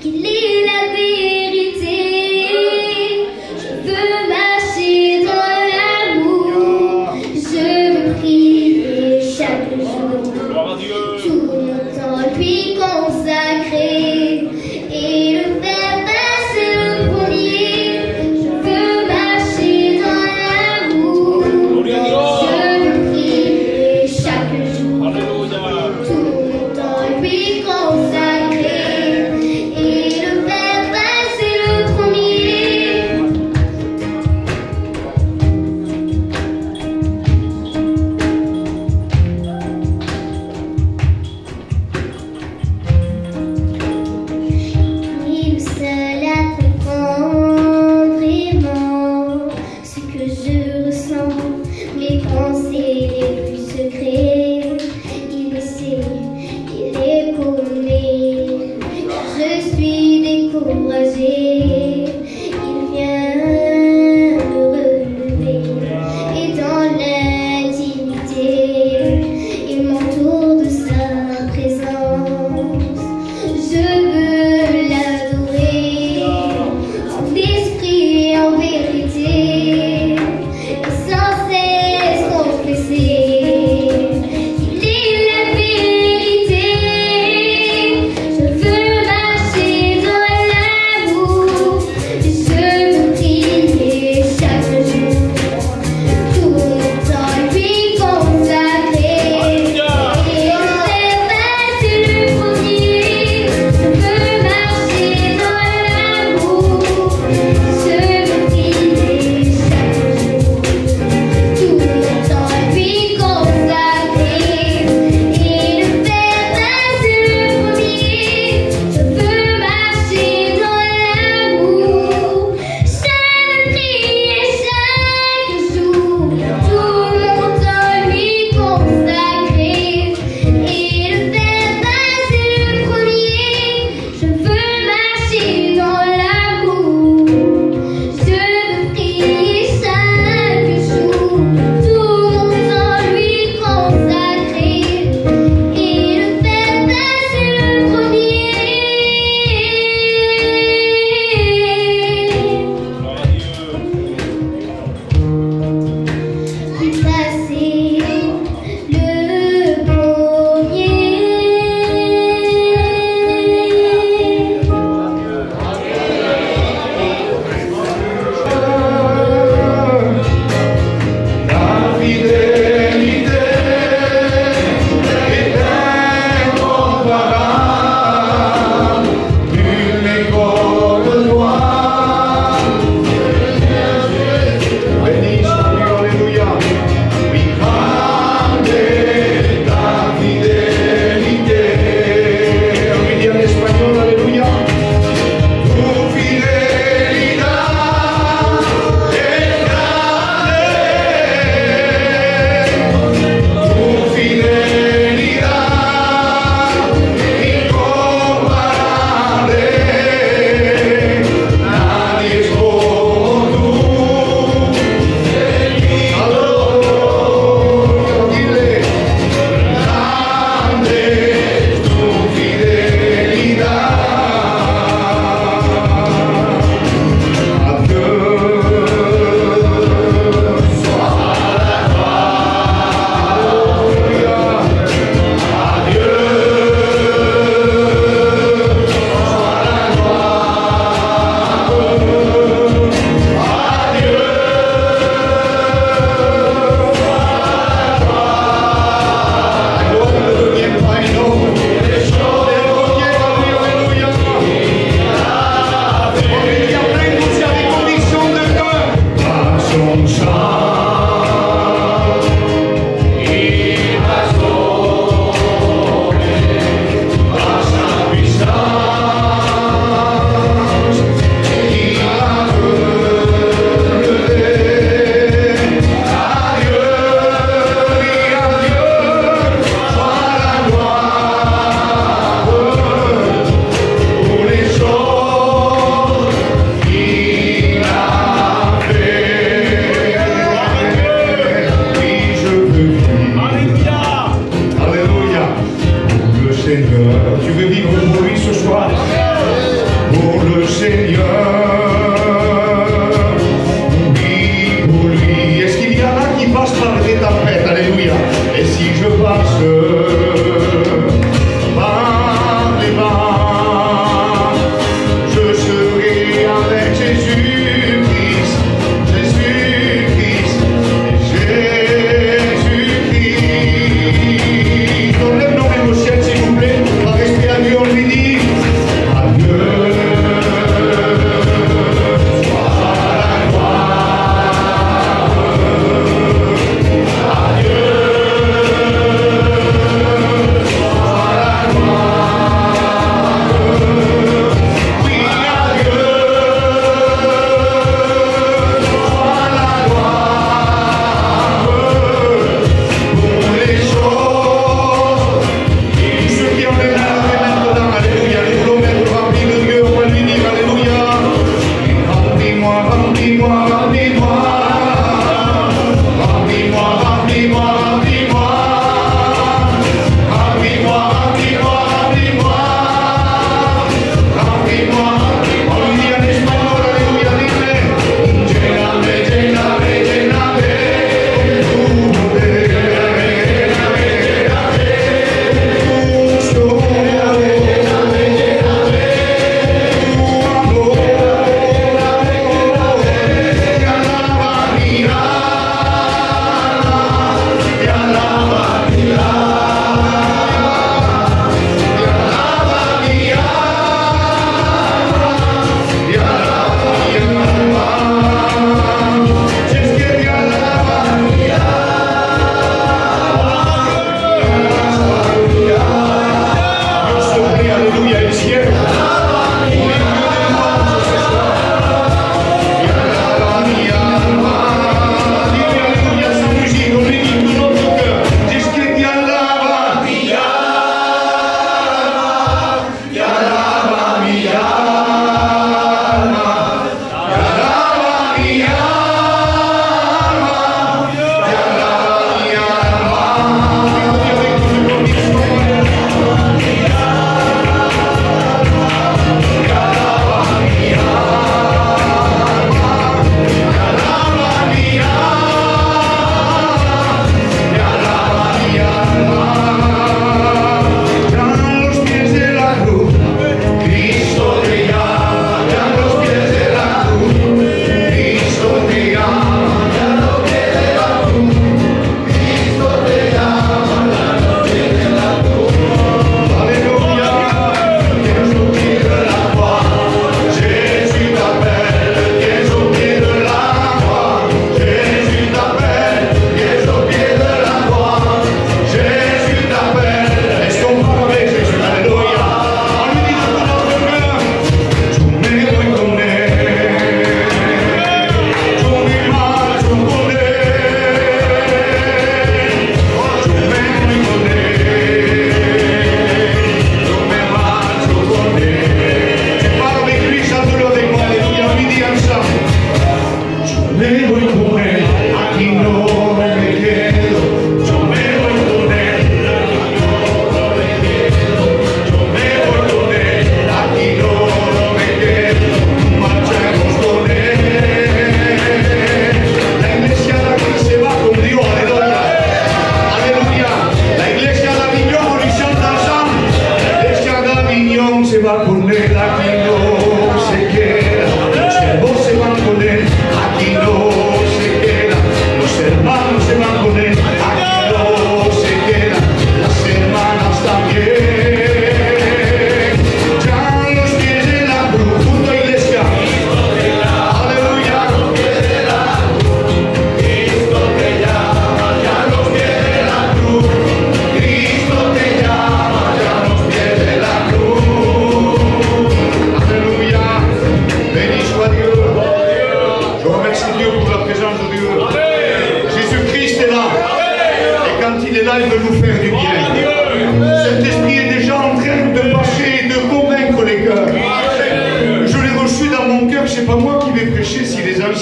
qu'il est la vérité. Je veux marcher dans l'amour, je veux prier chaque jour. Tout mon temps lui consacrer et le faire passer le premier. Je veux marcher dans l'amour, je veux prier chaque jour. Tout mon temps lui consacrer Seigneur. Tu veux vivre pour lui ce soir? Pour le Seigneur. Oui, pour lui. Est-ce qu'il y en a qui passent par des tempêtes? Alléluia. Et si je passe par les vents, je serai avec Jésus-Christ. Jésus-Christ. Jésus-Christ. On lève nos mains au ciel, s'il vous plaît. Par respect à Dieu, on lui dit adieu.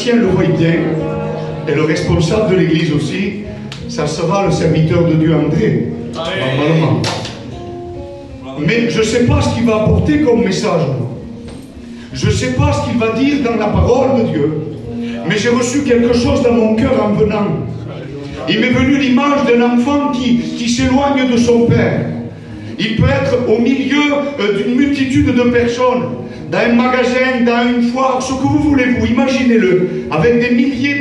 Le voit bien, et le responsable de l'église aussi, ça sera le serviteur de Dieu André, normalement. Mais je ne sais pas ce qu'il va apporter comme message. Je ne sais pas ce qu'il va dire dans la parole de Dieu. Mais j'ai reçu quelque chose dans mon cœur en venant. Il m'est venu l'image d'un enfant qui s'éloigne de son père. Il peut être au milieu d'une multitude de personnes, dans un magasin, dans une foire, ce que vous voulez, vous imaginez-le, avec des milliers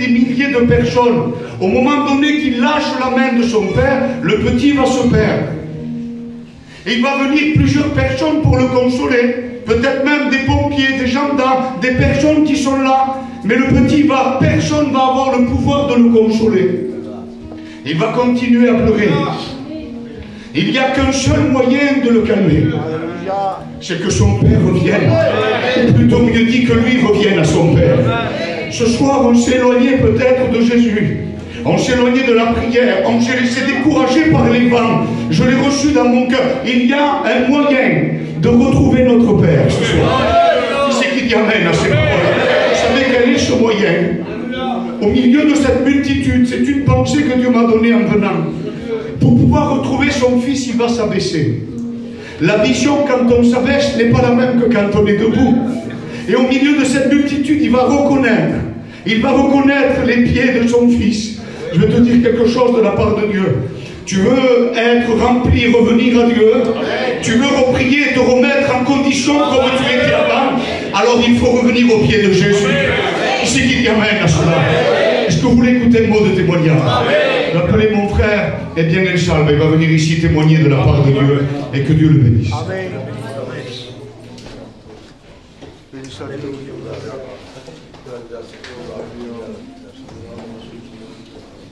de personnes. Au moment donné qu'il lâche la main de son père, le petit va se perdre. Et il va venir plusieurs personnes pour le consoler, peut-être même des pompiers, des gendarmes, des personnes qui sont là, mais le petit personne ne va avoir le pouvoir de le consoler. Il va continuer à pleurer. Il n'y a qu'un seul moyen de le calmer. C'est que son père revienne. Ou plutôt mieux dit que lui revienne à son père. Ce soir, on s'est éloigné peut-être de Jésus. On s'est éloigné de la prière. On s'est laissé décourager par les vents. Je l'ai reçu dans mon cœur. Il y a un moyen de retrouver notre Père ce soir. Qui c'est qui dit amen à ces paroles? Vous savez quel est ce moyen? Au milieu de cette multitude, c'est une pensée que Dieu m'a donnée en venant. Pour pouvoir retrouver son fils, il va s'abaisser. La vision quand on s'abaisse n'est pas la même que quand on est debout. Et au milieu de cette multitude, il va reconnaître les pieds de son fils. Je vais te dire quelque chose de la part de Dieu. Tu veux être rempli, revenir à Dieu. Tu veux reprier et te remettre en condition comme tu étais avant. Alors il faut revenir aux pieds de Jésus. Qui c'est qui dit amen à cela? Est-ce que vous voulez écouter un mot de témoignage? J'appelais mon frère, et bien El Salve, il va venir ici témoigner de la part de Dieu, et que Dieu le bénisse. Amen.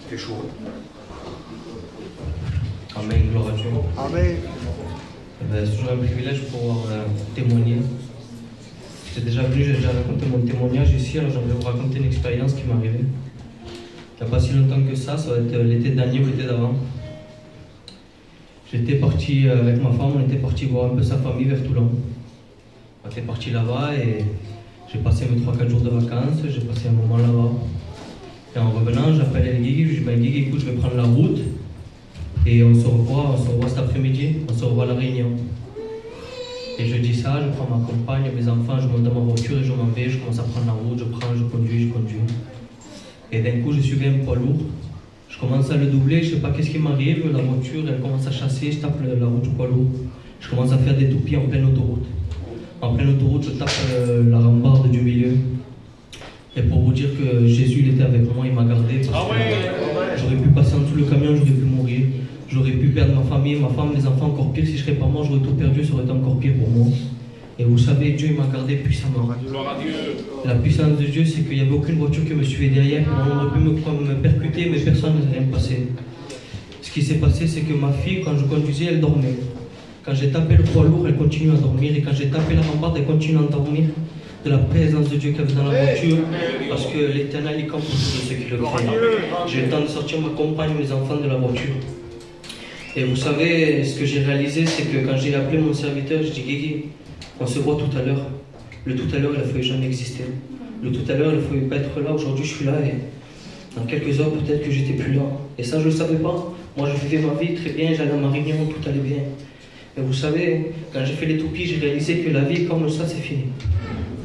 C'est chaud. Amen, gloire à Dieu. Amen. C'est toujours un privilège pour pouvoir témoigner. J'étais déjà venu, j'ai déjà raconté mon témoignage ici, alors j'aimerais vous raconter une expérience qui m'est arrivée. Il n'y a pas si longtemps que ça va être l'été dernier ou l'été d'avant. J'étais parti avec ma femme, on était parti voir un peu sa famille vers Toulon. On était parti là-bas et j'ai passé mes 3-4 jours de vacances, j'ai passé un moment là-bas. Et en revenant, j'appelle El Guigui, je lui dis ben Guigui, écoute, je vais prendre la route et on se revoit cet après-midi, on se revoit à La Réunion. Et je dis ça, je prends ma compagne, mes enfants, je monte dans ma voiture et je m'en vais, je commence à prendre la route, je conduis. Et d'un coup, je suivais un poids lourd. Je commence à le doubler, je ne sais pas qu'est-ce qui m'arrive. La voiture, elle commence à chasser, je tape la route du poids lourd. Je commence à faire des toupies en pleine autoroute. En pleine autoroute, je tape la rambarde du milieu. Et pour vous dire que Jésus, il était avec moi, il m'a gardé. Parce que j'aurais pu passer en dessous le camion, j'aurais pu mourir. J'aurais pu perdre ma famille, ma femme, mes enfants, encore pire. Si je ne serais pas mort, j'aurais tout perdu, ça aurait été encore pire pour moi. Et vous savez, Dieu il m'a gardé puissamment. La puissance de Dieu, c'est qu'il n'y avait aucune voiture qui me suivait derrière. On aurait pu me percuter, mais personne ne s'est rien passé. Ce qui s'est passé, c'est que ma fille, quand je conduisais, elle dormait. Quand j'ai tapé le poids lourd, elle continue à dormir. Et quand j'ai tapé la rambarde, elle continue à dormir. De la présence de Dieu qu'il y avait dans la voiture. Parce que l'Éternel, il campe pour ceux qui le craignent. J'ai eu le temps de sortir ma compagne, mes enfants de la voiture. Et vous savez, ce que j'ai réalisé, c'est que quand j'ai appelé mon serviteur, je dis Guigui, on se voit tout à l'heure. Le tout à l'heure, il a failli jamais exister. Le tout à l'heure, il ne failli pas être là. Aujourd'hui, je suis là et dans quelques heures, peut-être que j'étais plus là. Et ça, je ne le savais pas. Moi, je vivais ma vie très bien, j'allais à ma réunion, tout allait bien. Mais vous savez, quand j'ai fait les toupies, j'ai réalisé que la vie, comme ça, c'est fini.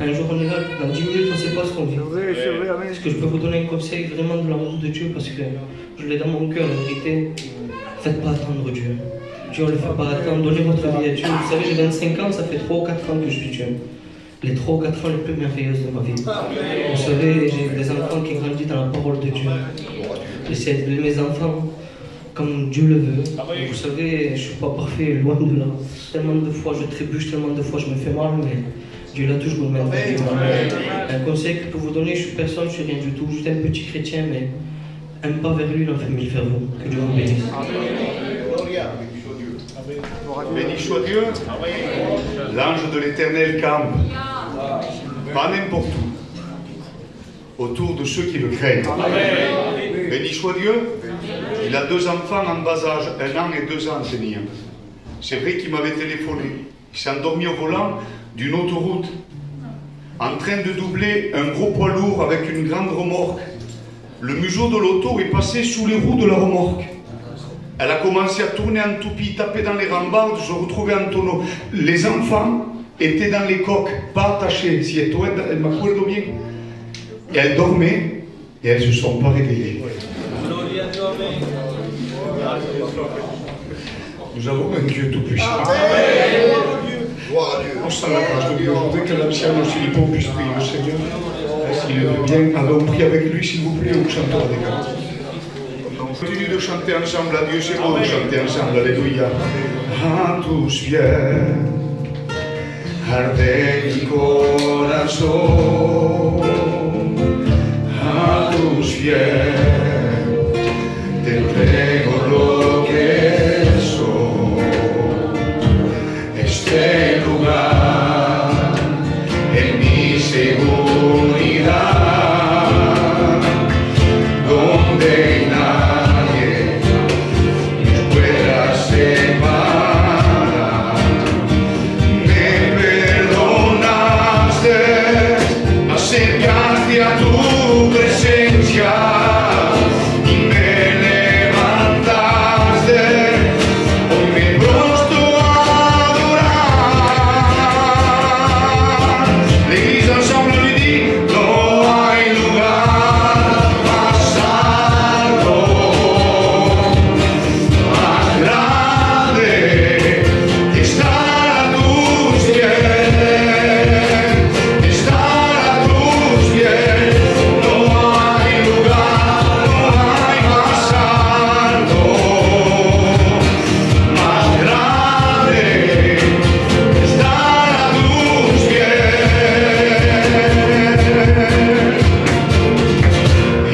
Un jour, on est là, dans 10 minutes, on ne sait pas ce qu'on vit. Est-ce que je peux vous donner un conseil vraiment de l'amour de Dieu, parce que je l'ai dans mon cœur, la vérité. Faites pas attendre Dieu. Dieu ne le fait pas attendre. Donnez votre vie à Dieu. Vous savez, j'ai 25 ans, ça fait 3 ou 4 ans que je suis Dieu. Les 3 ou 4 ans les plus merveilleuses de ma vie. Vous savez, j'ai des enfants qui grandissent dans la parole de Dieu. J'essaie d'élever mes enfants comme Dieu le veut. Vous savez, je ne suis pas parfait, loin de là. Tellement de fois, je trébuche, tellement de fois, je me fais mal, mais Dieu l'a toujours mis. Un conseil que je peux vous donner, je suis personne, je suis rien du tout. Je suis un petit chrétien, mais un pas vers lui, il en fait 1000 vers vous. Que Dieu vous bénisse. Béni soit Dieu. L'ange de l'Éternel campe, pas n'importe où, autour de ceux qui le craignent. Béni soit Dieu. Il a 2 enfants en bas âge, 1 an et 2 ans, Seigneur. C'est vrai qu'il m'avait téléphoné. Il s'est endormi au volant d'une autoroute, en train de doubler un gros poids lourd avec une grande remorque. Le museau de l'auto est passé sous les roues de la remorque. Elle a commencé à tourner en toupie, taper dans les rambardes, se retrouver en tonneau. Les enfants étaient dans les coques, pas attachés. Si elle m'acuerdo bien. Et elles dormaient et elles ne se sont pas réveillées. Nous avons un Dieu tout-puissant. On s'en approche de Dieu. Je voudrais que l'ancien Philippon puisse prier le Seigneur. S'il veut bien, allons prier avec lui, s'il vous plaît, ou chantons avec lui. On continue de chanter ensemble à Dieu, c'est beau de chanter ensemble, alléluia. A tus pies, arde mi corazón, a tus pies, te entrego lo que soy, este lugar, en mi seguridad, donde nadie me pueda separar. Me perdonaste, acercaste a tu presencia y me levantaste. Hoy me prostro a adorar. L'Église ensemble lui dit, no hay lugar más alto, más grande que estar a tus pies, estar a tus pies. No hay lugar, no hay más alto, más grande que estar a tus pies.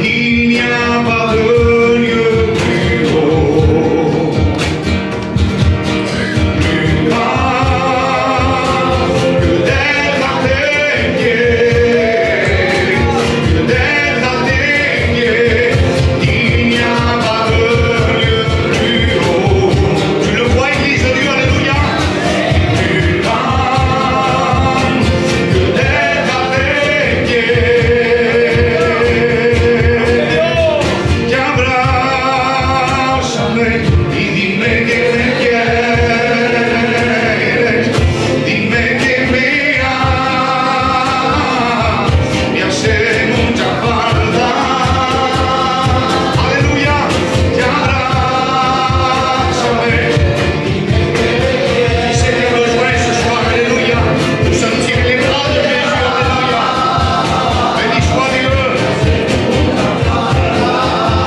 Il n'y a pas de lieu plus haut, plus bas que d'être à tes pieds, que d'être à tes pieds. Il n'y a pas de lieu plus haut. Tu le crois, Église de Dieu, alléluia. Plus bas que d'être à tes pieds. Que abrázame y dime que me quieres, dime que me amas, me hace mucha falta. Aleluya, que abrázame. Si c'est tes besoins ce soir, alléluia, nous sentir les bras de Jésus, alléluia. Béni soit Dieu.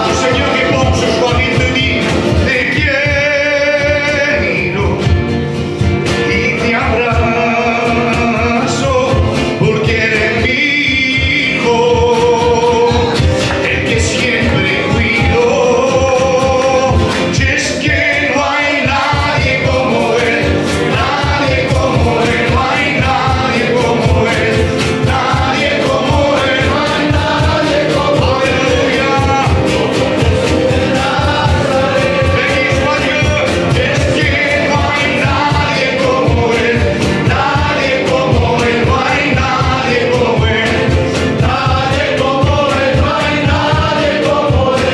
Le Seigneur répond ce soir, il te dit, te quiero y te abrazo, porque eres mi hijo, el que siempre cuido. Y es que no hay nadie como Él, nadie como Él, no hay nadie como Él, nadie como Él, no hay nadie como Él. Aleluya. Béni soit Dieu. Es que no hay nadie como Él, nadie como Él, no hay nadie como Él, nadie como Él, no hay nadie como Él.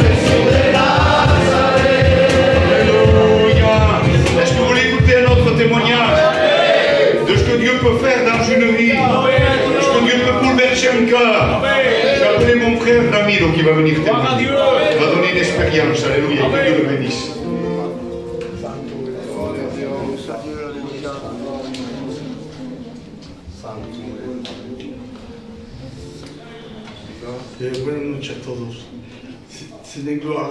Jesús de Nazaret. Alléluia. Est-ce que vous voulez écouter un autre témoignage de ce que Dieu peut faire dans une vie, de ce que Dieu peut bouleverser un cœur? Je vais appeler mon frère Ramiro qui va venir témoigner. Il va donner une expérience. Alléluia. Que Dieu le bénisse. Buenas noches a todos. C'est une gloire.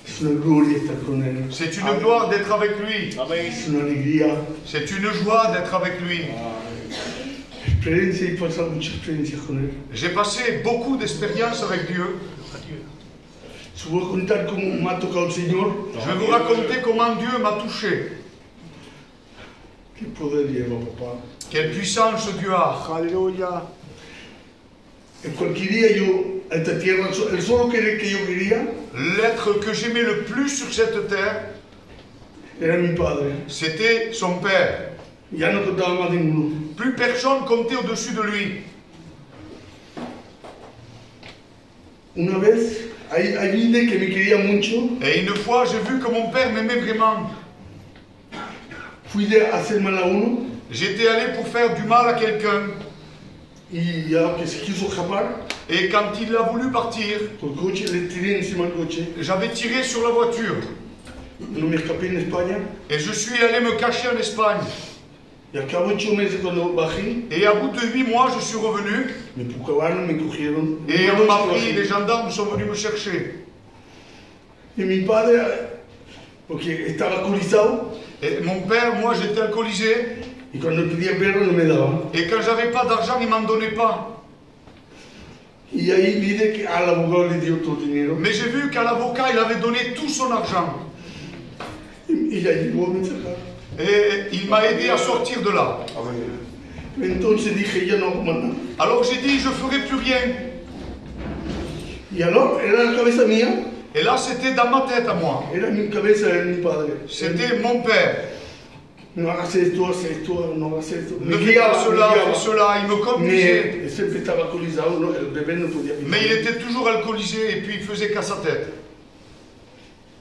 C'est une gloria estar con él. C'est une gloire d'être avec lui. Es una alegría. C'est une joie d'être avec lui. Experiencia y pasado muchas experiencias con él. J'ai passé beaucoup d'expériences avec Dieu. Se voy a contar cómo me ha tocado el Señor. Je vais vous raconter comment Dieu m'a touché. Qué poder lleva, papá. Quelle puissance Dieu a. Aleluya. En cualquier día yo, a esta tierra, el solo que yo quería L'être que j'aimais le plus sur cette terre, era mi padre. c'était son père. Ya no contaba más ninguno. Plus personne comptait au-dessus de lui. una vez, hay gente que me quería mucho, Et une fois, j'ai vu que mon père m'aimait vraiment. fui a hacer mal a uno J'étais allé pour faire du mal à quelqu'un. y ya que se quiso escapar, Et quand il a voulu partir, con el coche le tiré encima del coche, j'avais tiré sur la voiture. no me escapé en España Et je suis allé me cacher en Espagne. y al cabo de 8 meses cuando bajé, Et à bout de 8 mois, je suis revenu. me pucabaron, me cogieron. Et Una on m'a noche pris, bajé. les gendarmes sont venus me chercher. Y mi padre, porque estaba alcoholizado, Et mon père, moi, j'étais alcoolisé. y cuando pedía perro no me daba. Et quand j'avais pas d'argent, il m'en donnait pas. Y ahí vi de que al abogado le dio todo el dinero. Mais j'ai vu qu'à l'avocat, il avait donné tout son argent. Y ya llegó a me sacar. Et il m'a aidé à sortir de là. Entonces dije, ya no hago más nada. Alors j'ai dit, je ferai plus rien. Y alors, era la cabeza mía, Et là, c'était dans ma tête à moi. era mi cabeza, era mi padre. C'était mon père. No hagas esto, haz esto, no hagas esto. Ne fais pas cela, fais cela. Il me conduisait. Mais siempre estaba alcoholizado, no, el bebé no podía Mais il était toujours alcoolisé et puis il faisait qu'à sa tête.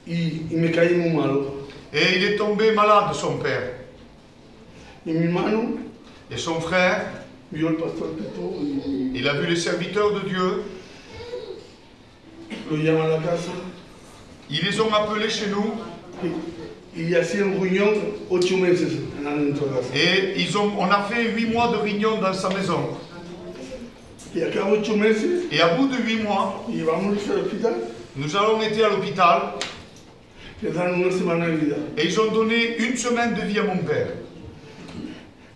y me caí muy malo. Et il est tombé malade, son père. Y mi hermano Et son frère, vio al pastor Tito y il a vu les serviteurs de Dieu. lo llama a la casa Ils les ont appelés chez nous. y hacían reunión 8 meses adentro de la casa. Et on a fait 8 mois de réunion dans sa maison. Y a cabo 8 meses Et à bout de 8 mois, llevamos al hospital, nous avons été à l'hôpital. le dan una semana de vida. Et ils ont donné 1 semaine de vie à mon père.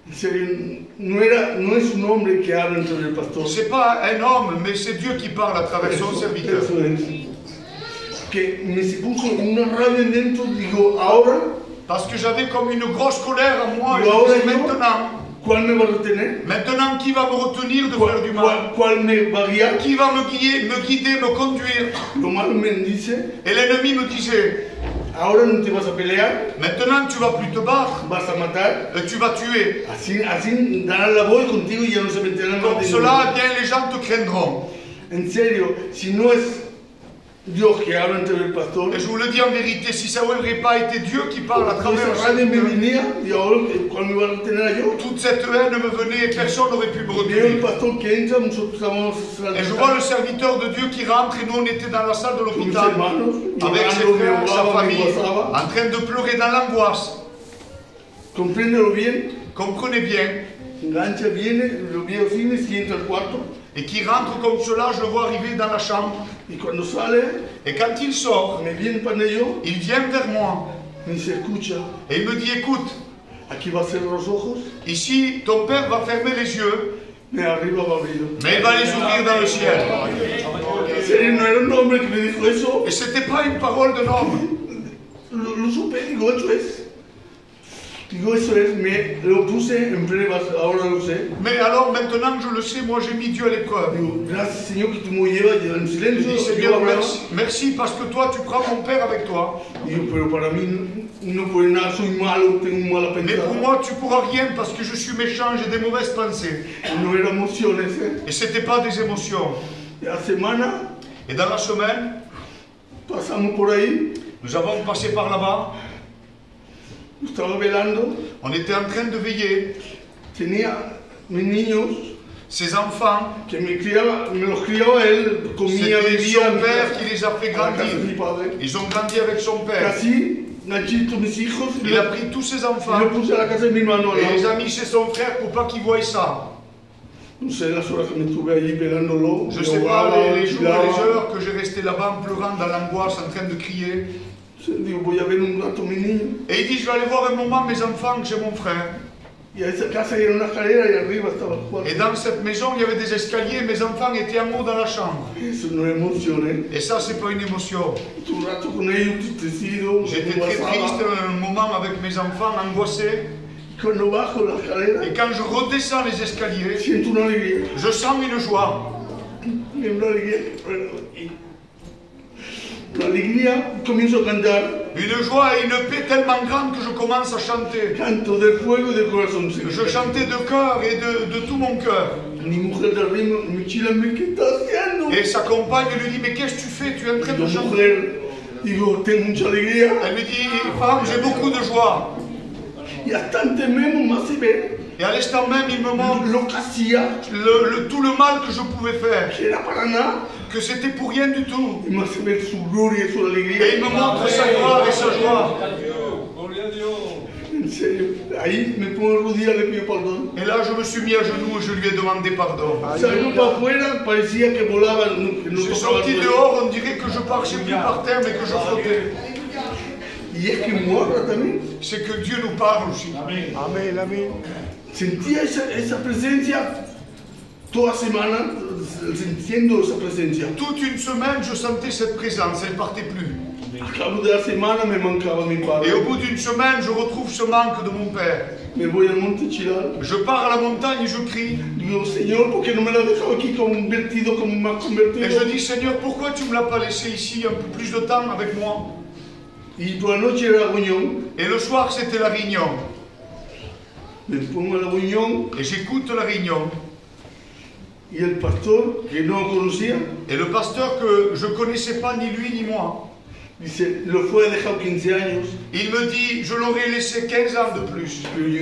En serio, no es un hombre que habla entre el pastor. C'est pas un homme, mais c'est Dieu qui parle à travers son serviteur. Eso es. Que me se puso una rabia dentro, digo, ahora, Parce que j'avais comme une grosse colère en moi. Et Yo ahora je disais, yo- ¿cuál me va a retener? maintenant, qui va me retenir de faire du mal? ¿Cuál me va a guiar? Qui va me guider, me conduire? Lo malo me dice, Et l'ennemi me disait, ahora no te vas a pelear, maintenant tu vas plus te battre, vas a matar. tu vas tuer. Así darán la voz contigo y ya no se meterán Comme más de cela, eh bien, les gens te craindront. En serio, si no es Dios que habla entre el pastor, Et je vous le dis en vérité, si ça n'aurait pas été Dieu qui parle à travers le esa rabia me serviteur, venía y ahora, ¿cuál me va a retener a yo? toute cette haine me venait et personne n'aurait pu me Veo el retenir. pastor que entra, nosotros estamos Et je vois le serviteur de Dieu qui rentre et nous on était dans la salle de con mis l'hôpital hermanos, avec ses llorando, me frères, sa ahogaba, me famille, gozaba. en train de pleurer dans l'angoisse. Compréndelo bien, Comprenez bien. engancha, viene, lo veo así, me siento al cuarto Et qui rentre comme cela, je le vois arriver dans la chambre. y cuando sale, Et quand il sort, me viene para ello, il vient vers moi me dice, escucha, et il me dit, écoute, aquí va a cerrar los ojos, ici ton père va fermer les yeux, mais arriba va a abrir. mais il va les ouvrir dans le ciel. En serio, no era un hombre que me dijo eso, Et c'était pas une parole d'un homme. lo supe, digo, eso es. Digo, eso es, me lo puse en pruebas, ahora lo sé. Mais alors maintenant que je le sais, moi j'ai mis Dieu à l'épreuve. Digo, gracias Señor que tú me llevas en Je silencio, dis, yo Seigneur, hablaba. merci parce que toi tu prends mon père avec toi. Digo, pero para mí no por nada, soy malo, tengo mala Mais pour pensada. moi tu pourras rien parce que je suis méchant, j'ai des mauvaises pensées. No era emociones, ¿eh? Et c'était pas des émotions. La semana Et dans la semaine, pasamos por ahí, nous avons passé par là-bas, estaba velando, on était en train de veiller. tenía mis niños Ces enfants, que me los criaba él, comía, c'était bebía, son père qui les a fait a la casa de mi grandir. padre. Ils ont grandi avec son père. Casi, Nachito, mis hijos, y Il a lo pris tous ses y enfants lo puse a la casa de mi hermano al et les lado. a mis chez son frère pour pas qu'il voie ça. No sé las horas que me estuve allí velándolo, Je me sais pas ahogaba, les jours et les chillaba. heures que j'ai resté là-bas en pleurant dans l'angoisse, en train de crier. Digo, voy a ver un rato a mis niños. Et il dit, je vais aller voir un moment mes enfants chez mon frère. Y a esa casa era una escalera y arriba estaba el cuarto. Et dans cette maison, il y avait des escaliers, mes enfants étaient en haut dans la chambre. Eso no es emoción, ¿eh? Et ça, c'est pas une émotion. Estuve un rato con ellos, tristecido, J'étais très triste, un moment avec mes enfants, angoissé. Cuando bajo la escalera, Et quand je redescends les escaliers, siento una alegría. je sens une joie. Una alegría. Una alegría, comienzo a cantar. Une joie et une paix tellement grande que je commence à chanter. Canto de fuego y de corazón. Je chantais de cœur et de tout mon cœur. Mi mujer de arriba me chila, ¿qué estás haciendo? Et sa compagne lui dit, mais qu'est-ce que tu fais? Tu es en train de Yo, chanter. mujer, digo, tengo mucha alegría. Elle me dit, femme, j'ai beaucoup de joie. Y hasta antes mismo me hace ver Et à l'instant même, il me montre lo que hacía, tout le mal que je pouvais faire. que era para nada. Que c'était pour rien du tout. Y me hace ver su gloria y su alegría. Et il me montre sa gloire et sa joie. En serio, ahí me pongo rodillas, le pido perdón. Et là, je me suis mis à genoux et je lui ai demandé pardon. Salgo para afuera, parecía que volaba, que no Je suis tocaba el sorti suelo. dehors, on dirait que je marchais plus par terre, mais que je flottais. Y es que me habla también. C'est que Dieu nous parle aussi. Sentía esa presencia toda semana, sintiendo esa presencia. Toute une semaine, je sentais cette présence, elle ne partait plus. Al cabo de la semana me mancaba mi Et padre. au bout d'une semaine, je retrouve ce manque de mon père. Me voy al monte Chilal. Je pars à la montagne et je crie. Digo, Señor, ¿por qué no me lo has dejado aquí convertido como me has Et convertido? je dis, Seigneur, pourquoi tu ne me l'as pas laissé ici un peu plus de temps avec moi? Y por la noche era reunión. Et le soir, c'était la réunion. Me pongo a la reunión Et j'écoute la réunion. y el pastor, que no lo conocía, Et le pasteur que je ne connaissais pas ni lui ni moi, dice, lo fue dejado 15 años, il me dit, je l'aurais laissé 15 ans de plus. pero yo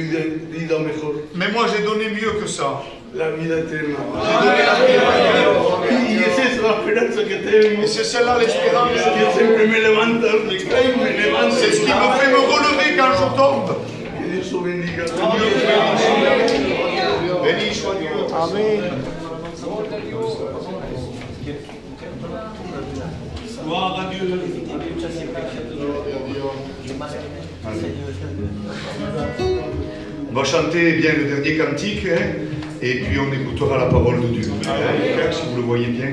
he dado mejor. Mais moi, j'ai donné mieux que ça. La vida eterna. J'ai donné la vie. Y es esa la esperanza que Et tengo. c'est celle-là l'espérance. Que siempre me levanta, me cae, me levanta. C'est ce qui me fait me relever quand je tombe. Que Dios os bendiga. Béni soit Dieu. Gloire à Dieu. On va chanter bien le dernier cantique, hein, et puis on écoutera la parole de Dieu. Hein, frère, si vous le voyez bien.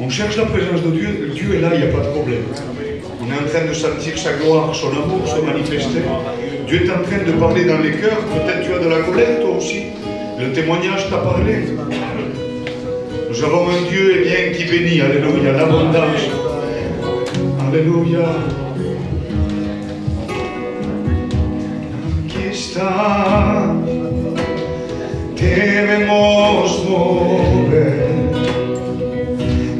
On cherche la présence de Dieu, Dieu est là, il n'y a pas de problème. On est en train de sentir sa gloire, son amour se manifester. Dieu est en train de parler dans les cœurs, peut-être tu as de la colère toi aussi. Le témoignage t'a parlé. Nous avons un Dieu eh bien, qui bénit, alléluia, l'abondance. Alléluia. Aquí está, debemos mover,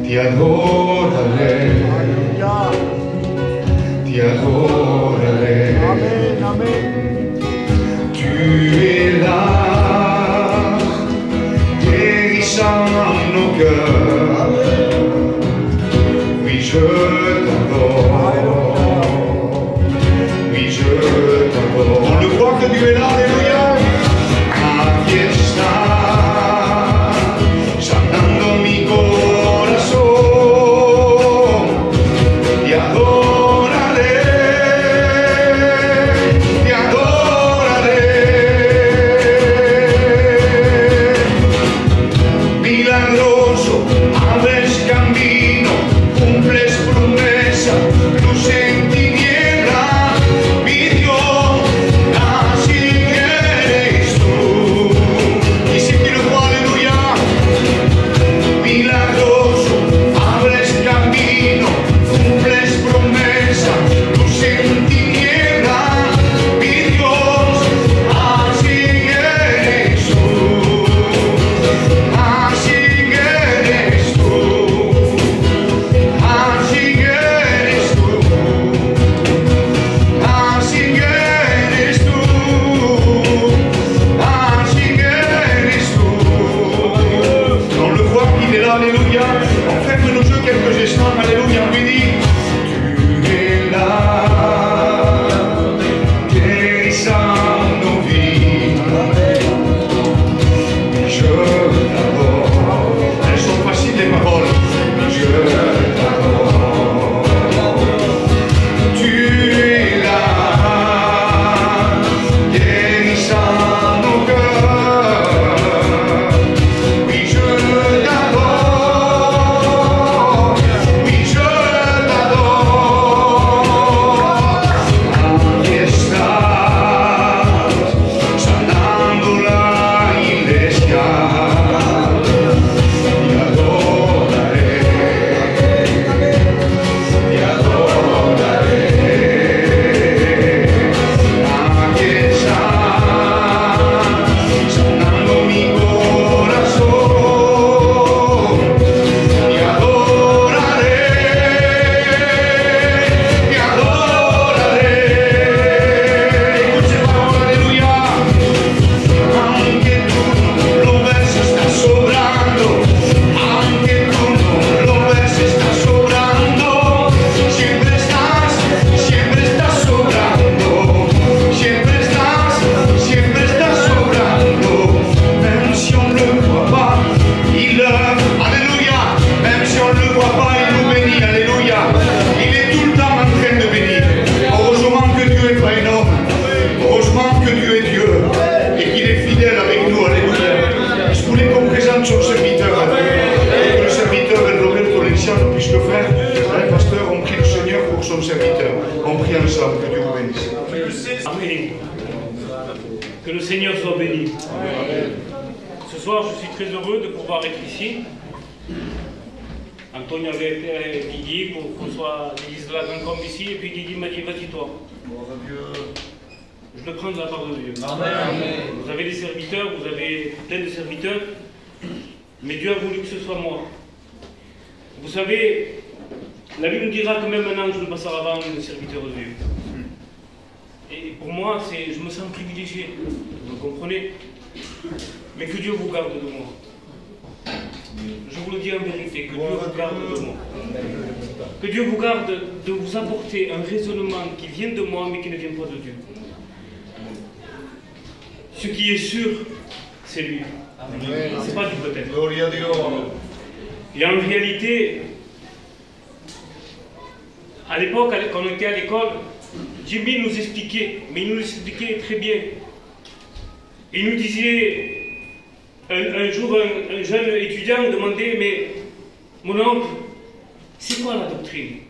te adoraré, te adoraré. Tu es là, guérissant nos cœurs. Oui, je t'adore. Oui, je t'adore. On le croit que Dieu est là, alléluia. que Dieu n'est pas un homme. Heureusement que Dieu est Dieu et qu'il est fidèle avec nous. Alléluia. Je voulais qu'on présente son serviteur à Dieu. Et que le serviteur Roberto Lenciano puisse le faire. Les pasteurs ont pris le Seigneur pour son serviteur. On prie ensemble. Que Dieu vous bénisse. Amen. Que le Seigneur soit béni. Ce soir, je suis très heureux de pouvoir être ici. Antonio avait appelé Guigui pour qu'on soit l'église de la Grande Combe ici, et puis Guigui m'a dit, vas-y toi. Je le prends de la part de Dieu. Amen. Vous avez des serviteurs, vous avez plein de serviteurs, mais Dieu a voulu que ce soit moi. Vous savez, la Bible nous dira que même un ange ne passera avant un serviteur de Dieu. Et pour moi, je me sens privilégié, vous comprenez? Mais que Dieu vous garde de moi. Je vous le dis en vérité, que Dieu vous garde de moi. Que Dieu vous garde de vous apporter un raisonnement qui vient de moi, mais qui ne vient pas de Dieu. Ce qui est sûr, c'est lui. C'est pas du peut-être. Et en réalité, à l'époque, quand on était à l'école, Jimmy nous expliquait, mais il nous expliquait très bien. Il nous disait, un jour, un jeune étudiant demandait, mais mon oncle, c'est quoi la doctrine?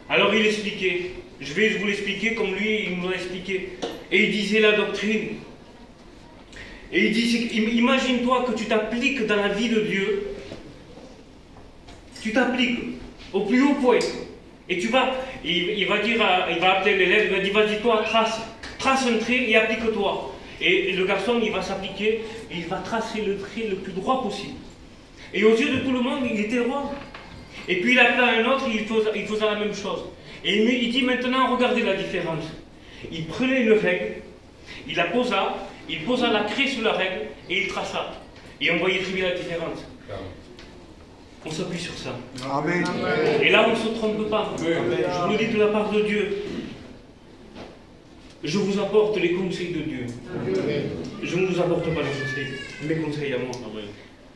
Alors il expliquait, je vais vous l'expliquer comme lui, il nous l'a expliqué. Et il disait la doctrine. Et il dit, imagine-toi que tu t'appliques dans la vie de Dieu, tu t'appliques au plus haut point. Et tu vas, il va appeler l'élève, il va dire, vas-y toi, trace un trait et applique-toi. Et le garçon, il va s'appliquer, il va tracer le trait le plus droit possible. Et aux yeux de tout le monde, il était droit. Et puis il appela un autre, il faisait la même chose. Et il dit maintenant, regardez la différence. Il prenait une règle, il la posa, il posa la craie sur la règle, et il traça. Et on voyait très bien la différence. On s'appuie sur ça. Amen. Et là, on ne se trompe pas. Amen. Je vous le dis de la part de Dieu. Je vous apporte les conseils de Dieu. Je ne vous apporte pas les conseils, mes conseils à moi.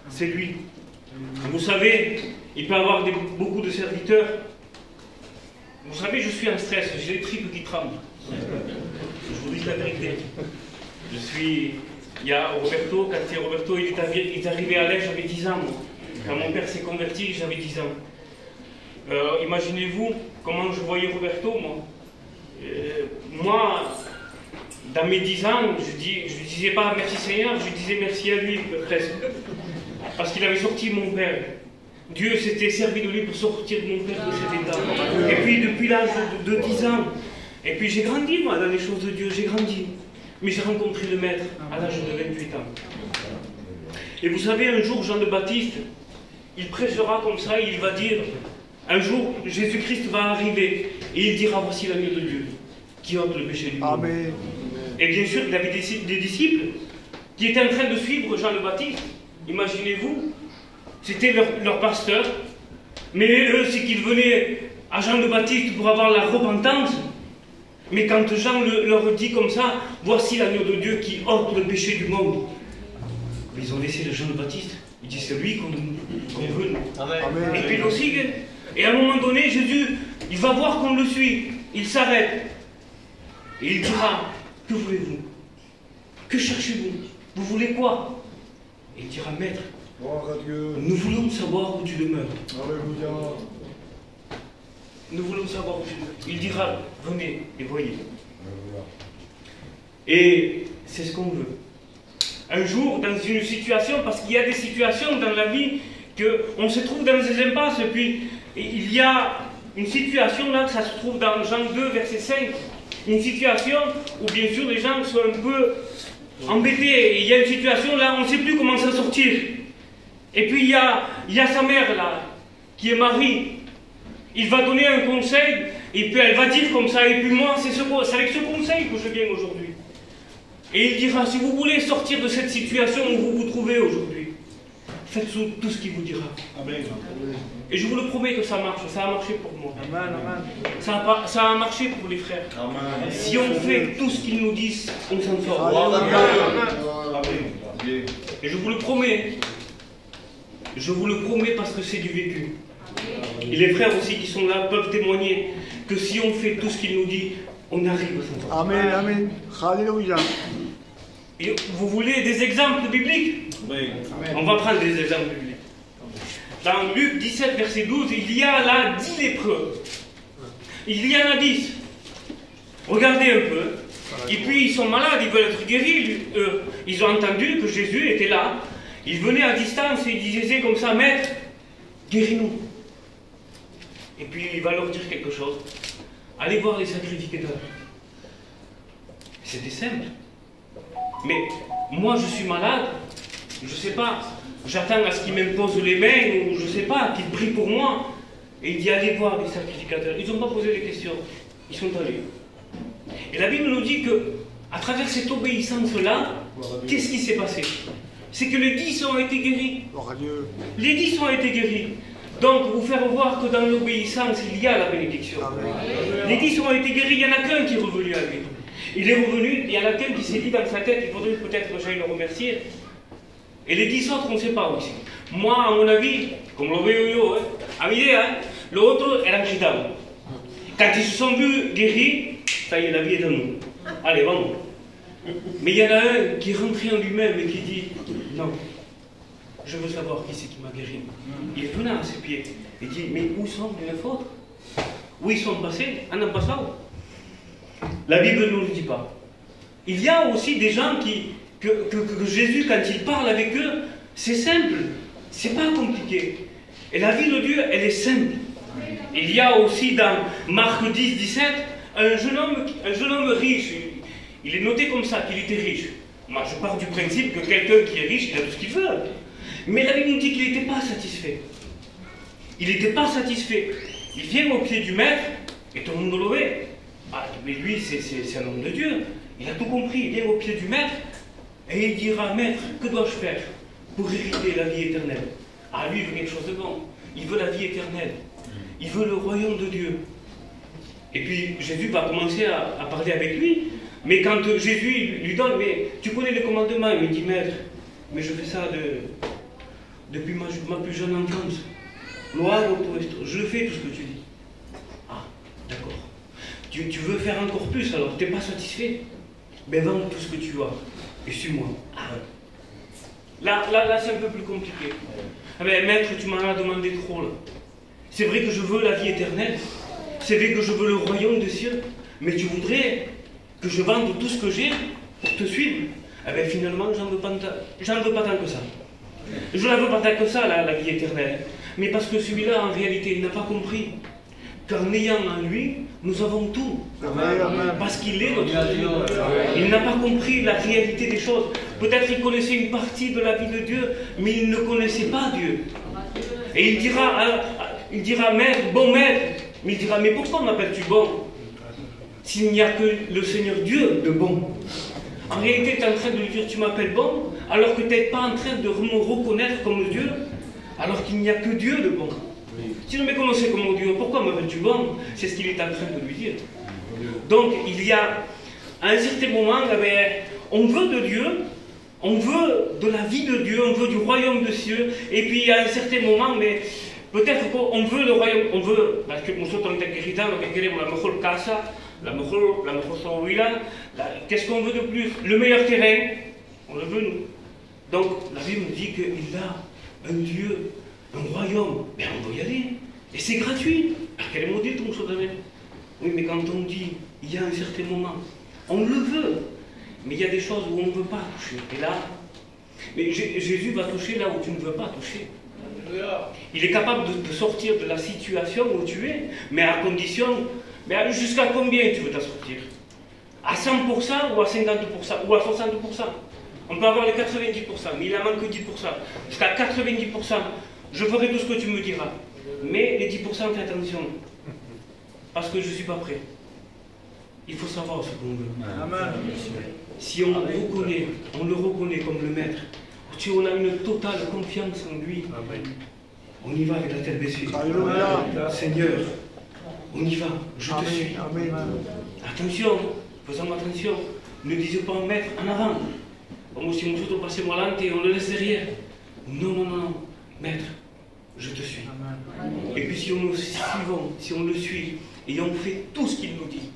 C'est lui. Vous savez, il peut y avoir beaucoup de serviteurs. Vous savez, je suis en stress, j'ai les tripes qui tremblent. Je vous dis la vérité. Il y a Roberto, quand Roberto il est arrivé à l'âge, j'avais 10 ans. Moi. Quand mon père s'est converti, j'avais 10 ans. Imaginez-vous comment je voyais Roberto, moi. Moi, dans mes 10 ans, je ne disais pas merci Seigneur, je disais merci à lui presque. Parce qu'il avait sorti mon père. Dieu s'était servi de lui pour sortir mon père de cet état. Et puis depuis l'âge de 10 ans, et puis j'ai grandi moi dans les choses de Dieu, j'ai grandi. Mais j'ai rencontré le Maître à l'âge de 28 ans. Et vous savez, un jour, Jean le Baptiste, il prêchera comme ça, et il va dire, un jour, Jésus-Christ va arriver, et il dira, voici l'agneau de Dieu, qui ôte le péché du monde. Amen. Et bien sûr, il avait des disciples qui étaient en train de suivre Jean le Baptiste. Imaginez-vous, c'était leur pasteur, mais eux, c'est qu'ils venaient à Jean le Baptiste pour avoir la repentance. Mais quand Jean leur dit comme ça, voici l'agneau de Dieu qui ôte le péché du monde. Mais ils ont laissé le Jean le Baptiste. Ils disent c'est lui qu'on veut. Amen. Et puis il aussi, et à un moment donné, Jésus, il va voir qu'on le suit. Il s'arrête. Et il dira, que voulez-vous? Que cherchez-vous? Vous voulez quoi? Et il dira, Maître, nous voulons savoir où tu demeures. Alléluia. Nous voulons savoir où tu demeures. Il dira, venez et voyez. Et c'est ce qu'on veut. Un jour, dans une situation, parce qu'il y a des situations dans la vie qu'on se trouve dans des impasses, et puis il y a une situation là, ça se trouve dans Jean 2, verset 5, une situation où bien sûr les gens sont un peu embêtés, et il y a une situation là, on ne sait plus comment s'en sortir. Et puis il y a sa mère là, qui est Marie, il va donner un conseil, et puis elle va dire comme ça, et puis moi c'est avec ce conseil que je viens aujourd'hui. Et il dira, si vous voulez sortir de cette situation où vous vous trouvez aujourd'hui, faites tout ce qu'il vous dira. Amen. Et je vous le promets que ça marche, ça a marché pour moi. Amen. Ça a marché pour les frères. Amen. Si on fait tout ce qu'ils nous disent, on s'en sort. Amen. Et je vous le promets. Je vous le promets parce que c'est du vécu. Et les frères aussi qui sont là peuvent témoigner que si on fait tout ce qu'il nous dit, on arrive à s'en sortir. Amen, amen. Alléluia. Et vous voulez des exemples bibliques? Oui. On va prendre des exemples bibliques. Dans Luc 17, verset 12, il y a là 10 lépreux. Il y en a 10. Regardez un peu. Et puis ils sont malades, ils veulent être guéris. Ils ont entendu que Jésus était là. Ils venaient à distance et ils disaient comme ça, Maître, guéris-nous. Et puis il va leur dire quelque chose. Allez voir les sacrificateurs. C'était simple. Mais moi je suis malade, je ne sais pas. J'attends à ce qu'ils m'imposent les mains, ou je ne sais pas, qu'ils prient pour moi. Et il dit, allez voir les sacrificateurs. Ils n'ont pas posé les questions. Ils sont allés. Et la Bible nous dit que, à travers cette obéissance-là, qu'est-ce qui s'est passé? C'est que les 10 ont été guéris. Les 10 ont été guéris. Donc, vous faire voir que dans l'obéissance, il y a la bénédiction. Les 10 ont été guéris, il n'y en a qu'un qui est revenu à lui. Il est revenu, il y en a qu'un qui s'est dit dans sa tête, il faudrait peut-être que j'aille le remercier. Et les 10 autres, on ne sait pas aussi. Moi, à mon avis, comme le yo-yo, à l'idée, l'autre, elle a gritado. Quand ils se sont vus guéris, ça y est, la vie est à nous. Allez, vamos. Mais il y en a un qui est rentré en lui-même et qui dit, non, je veux savoir qui c'est qui m'a guéri. Il venait à ses pieds et dit, mais où sont les 9 autres? Où ils sont passés? En ambassade? La Bible ne nous le dit pas. Il y a aussi des gens que Jésus, quand il parle avec eux, c'est simple, c'est pas compliqué. Et la vie de Dieu, elle est simple. Il y a aussi dans Marc 10, 17, un jeune homme riche. Il est noté comme ça, qu'il était riche. Moi, je pars du principe que quelqu'un qui est riche, il a tout ce qu'il veut. Mais la Bible nous dit qu'il n'était pas satisfait. Il n'était pas satisfait. Il vient au pied du maître, et tout le monde le voit. Ah, mais lui, c'est un homme de Dieu. Il a tout compris. Il vient au pied du maître, et il dira, Maître, que dois-je faire pour hériter la vie éternelle? Ah, lui, il veut quelque chose de bon. Il veut la vie éternelle. Il veut le royaume de Dieu. Et puis, Jésus va commencer à parler avec lui. Mais quand Jésus lui donne, mais tu connais les commandements, il me dit, Maître, mais je fais ça depuis ma plus jeune enfance. Je le fais tout ce que tu dis. Ah, d'accord. Tu veux faire encore plus, alors tu n'es pas satisfait? Ben vends tout ce que tu as et suis-moi. Ah. Là c'est un peu plus compliqué. Ah ben, Maître, tu m'en as demandé trop là. C'est vrai que je veux la vie éternelle. C'est vrai que je veux le royaume des cieux. Mais tu voudrais que je vende tout ce que j'ai pour te suivre? Ah ben finalement, j'en veux pas tant que ça. Je ne veux pas tant que ça, la vie éternelle. Mais parce que celui-là, en réalité, il n'a pas compris qu'en ayant en lui, nous avons tout. Parce qu'il est notre Dieu. Il n'a pas compris la réalité des choses. Peut-être qu'il connaissait une partie de la vie de Dieu, mais il ne connaissait pas Dieu. Et il dira, Maître, bon Maître. Mais il dira, mais pourquoi m'appelles-tu bon s'il n'y a que le Seigneur Dieu de bon? En réalité, tu es en train de lui dire, tu m'appelles bon, alors que tu n'es pas en train de me reconnaître comme Dieu, alors qu'il n'y a que Dieu de bon. Si je me connaissais comme Dieu, pourquoi m'appelles-tu bon? C'est ce qu'il est en train de lui dire. Donc, il y a, à un certain moment, on veut de Dieu, on veut de la vie de Dieu, on veut du royaume des cieux, et puis à un certain moment, mais peut-être qu'on veut le royaume, on veut, parce que nous sommes en guérison, la mejor casa, la mejor vida, qu'est-ce qu'on veut de plus? Le meilleur terrain, on le veut nous. Donc, la Bible nous dit qu'il a un Dieu, un royaume, mais on doit y aller. Et c'est gratuit. Quel est mon Dieu, ton chose? Oui, mais quand on dit, il y a un certain moment, on le veut. Mais il y a des choses où on ne veut pas toucher. Et là, mais Jésus va toucher là où tu ne veux pas toucher. Il est capable de sortir de la situation où tu es, mais à condition, mais jusqu'à combien tu veux t'en sortir? À 100% ou à 50% ou à 60%? On peut avoir les 90%, mais il en manque 10%. Jusqu'à 90%, je ferai tout ce que tu me diras. Mais les 10%, fais attention. Parce que je ne suis pas prêt. Il faut savoir ce qu'on veut. Si on le reconnaît comme le maître, si on a une totale confiance en lui, on y va avec la tête baissée. Seigneur, on y va, je te suis. Attention, faisons attention. Ne disez pas maître en avant. Comme si nous passons malante et on le laisse derrière. Non, maître, je te suis. Et puis si on le suit et on fait tout ce qu'il nous dit,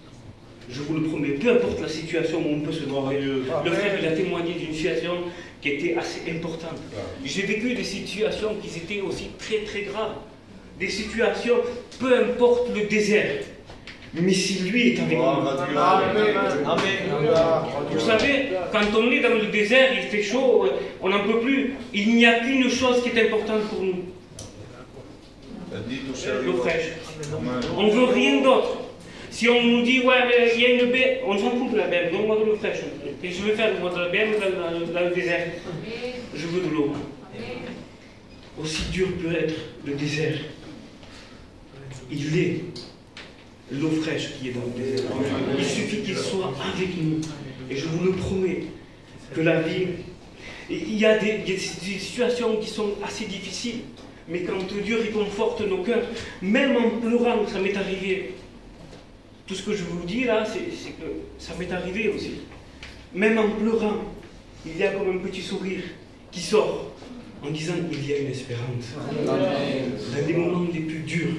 Je vous le promets, peu importe la situation où on peut se trouver. Le frère, il a témoigné d'une situation qui était assez importante. J'ai vécu des situations qui étaient aussi très très graves. Des situations, peu importe le désert. Mais si lui est avec nous. Vous savez, quand on est dans le désert, il fait chaud, on n'en peut plus. Il n'y a qu'une chose qui est importante pour nous. L'eau fraîche. On ne veut rien d'autre. Si on nous dit, ouais, mais il y a une baie, on s'en fout de la baie, donne-moi de l'eau fraîche. Et je veux faire de la baie dans le désert. Je veux de l'eau. Aussi dur peut être le désert. Il est l'eau fraîche qui est dans le désert. Il suffit qu'il soit avec nous. Et je vous le promets, que la vie, il y a des situations qui sont assez difficiles. Mais quand Dieu réconforte nos cœurs, même en pleurant, ça m'est arrivé. Tout ce que je vous dis là, c'est que ça m'est arrivé aussi. Même en pleurant, il y a comme un petit sourire qui sort en disant il y a une espérance. Dans les moments les plus durs,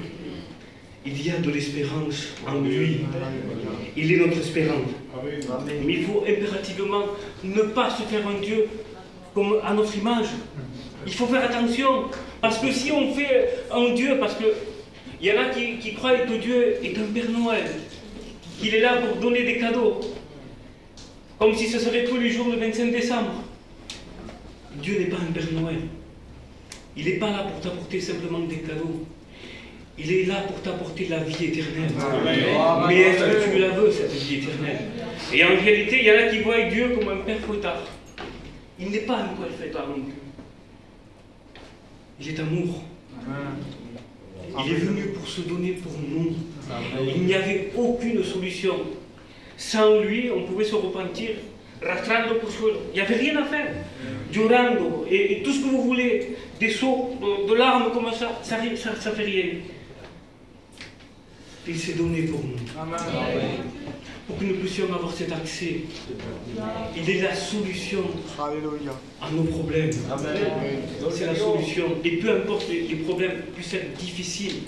il y a de l'espérance en lui. Il est notre espérance. Mais il faut impérativement ne pas se faire un Dieu comme à notre image. Il faut faire attention. Parce que si on fait un Dieu, parce qu'il y en a qui croient que Dieu est un Père Noël, qu'il est là pour donner des cadeaux, comme si ce serait tous les jours le 25 décembre. Dieu n'est pas un Père Noël. Il n'est pas là pour t'apporter simplement des cadeaux. Il est là pour t'apporter la vie éternelle. Mais est-ce que tu la veux, cette vie éternelle? Et en réalité, il y en a qui voient Dieu comme un Père fouettard. Il n'est pas un Père fouettard non plus. Il est amour. Il est venu pour se donner pour nous. Il n'y avait aucune solution. Sans lui, on pouvait se repentir, rastrando por suelo. Il n'y avait rien à faire. Llorando, et tout ce que vous voulez, des sauts de larmes comme ça ne fait rien. Il s'est donné pour nous. Pour que nous puissions avoir cet accès. Il est la solution à nos problèmes. C'est la solution. Et peu importe les problèmes puissent être difficiles,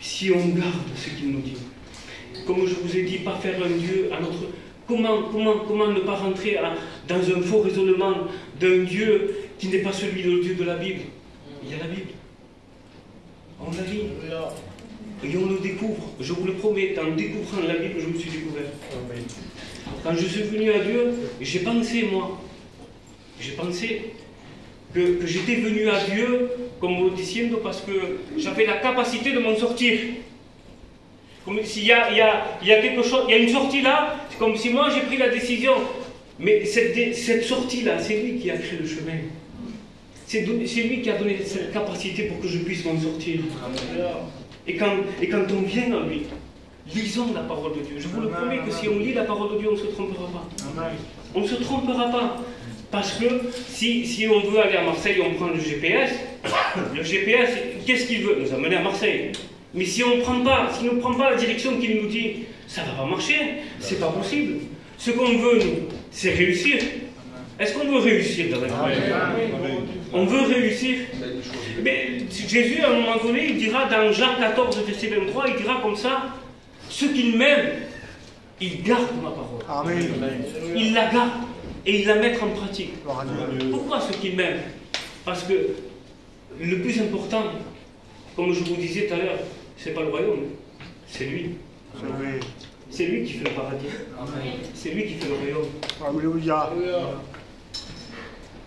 si on garde ce qu'il nous dit. Comme je vous ai dit, pas faire un Dieu à notre... Comment ne pas rentrer dans un faux raisonnement d'un Dieu qui n'est pas celui de Dieu de la Bible? Il y a la Bible. On la lit. Et on le découvre. Je vous le promets, en découvrant la Bible, je me suis découvert. Quand je suis venu à Dieu, j'ai pensé, moi, que j'étais venu à Dieu, comme diciendo, parce que j'avais la capacité de m'en sortir. Comme s'il y a quelque chose, il y a une sortie là, c'est comme si moi j'ai pris la décision. Mais cette sortie-là, c'est lui qui a créé le chemin. C'est lui qui a donné cette capacité pour que je puisse m'en sortir. Et quand on vient à lui, lisons la parole de Dieu. Je vous le promets que si on lit la parole de Dieu, on ne se trompera pas. On ne se trompera pas. Parce que si on veut aller à Marseille, on prend le GPS. Le GPS, qu'est-ce qu'il veut? Nous amener à Marseille. Mais si on ne prend pas la direction qu'il nous dit, ça ne va pas marcher. C'est pas possible. Ce qu'on veut, nous, c'est réussir. Est-ce qu'on veut réussir dans la vie? On veut réussir. Mais Jésus, à un moment donné, il dira dans Jean 14, verset 23, il dira comme ça, ceux qui m'aiment, ils gardent ma parole. Amen. Ils la gardent et ils la mettent en pratique. Pourquoi ceux qui m'aiment? Parce que le plus important, comme je vous disais tout à l'heure, c'est pas le royaume, c'est lui. C'est lui qui fait le paradis. C'est lui qui fait le royaume. Alléluia.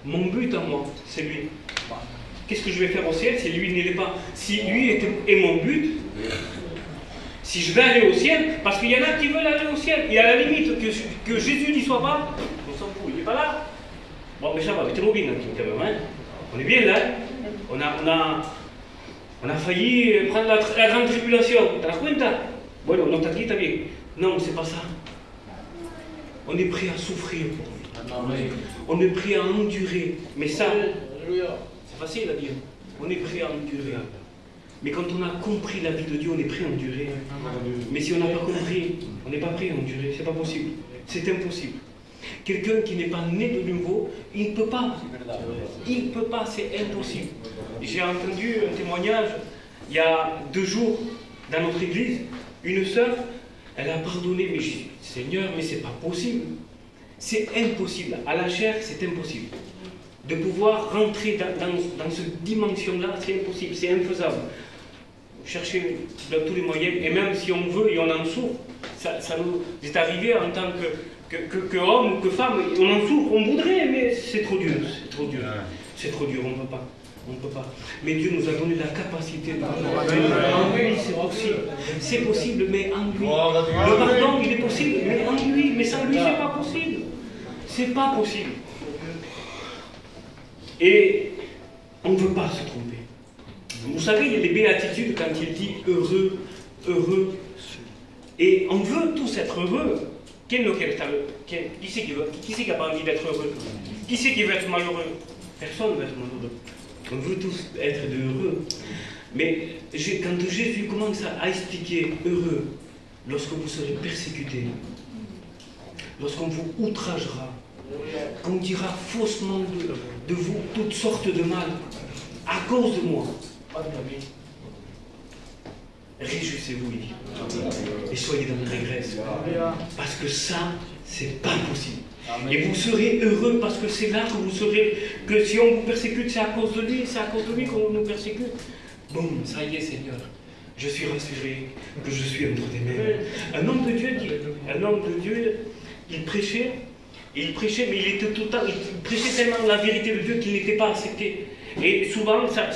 Mon but à moi, c'est lui. Qu'est-ce que je vais faire au ciel si lui n'est pas? Si lui est mon but, si je vais aller au ciel, parce qu'il y en a qui veulent aller au ciel, et à la limite que Jésus n'y soit pas, on s'en fout, il n'est pas là. Bon, mais ça va, mettez-moi bien quand même, hein. On est bien là, on a failli prendre la grande tribulation. T'as la cuenta? Bueno, no está aquí, está bien. Non, c'est pas ça. On est prêt à souffrir pour lui. On est prêt à endurer. Mais ça, c'est facile à dire. On est prêt à endurer. Mais quand on a compris la vie de Dieu, on est prêt à endurer. Mais si on n'a pas compris, on n'est pas prêt à endurer. C'est pas possible. C'est impossible. Quelqu'un qui n'est pas né de nouveau, il ne peut pas. Il ne peut pas, c'est impossible. J'ai entendu un témoignage il y a 2 jours dans notre église. Une sœur, Elle a pardonné, mais je dis, Seigneur, mais c'est pas possible. C'est impossible. À la chair, c'est impossible. De pouvoir rentrer dans cette dimension-là, c'est impossible, c'est infaisable. Chercher dans tous les moyens, et même si on veut et on en souffre, ça nous est arrivé en tant que homme ou que femme, on en souffre, on voudrait, mais c'est trop dur, c'est trop dur. C'est trop dur, on ne peut pas. On ne peut pas. Mais Dieu nous a donné la capacité de en lui, c'est possible. C'est possible, mais en lui. Le pardon, il est possible, mais en lui. Mais sans lui, c'est pas possible. C'est pas possible. Et on ne veut pas se tromper. Vous savez, il y a des béatitudes quand il dit heureux, heureux. Et on veut tous être heureux. Qui c'est qui n'a pas envie d'être heureux? Qui c'est qui veut être malheureux? Personne ne veut être malheureux. On veut tous être heureux. Mais quand Jésus commence à expliquer heureux, lorsque vous serez persécutés, lorsqu'on vous outragera, qu'on dira faussement de vous toutes sortes de mal, à cause de moi, réjouissez-vous, il dit, et soyez dans l'allégresse. Parce que ça, c'est pas possible. Et vous serez heureux parce que c'est là que vous serez, que si on vous persécute, c'est à cause de lui qu'on nous persécute. Bon, ça y est, Seigneur, je suis rassuré que je suis entre tes mains. Un homme de Dieu, il prêchait, mais il prêchait tellement la vérité de Dieu qu'il n'était pas accepté. Et souvent, ça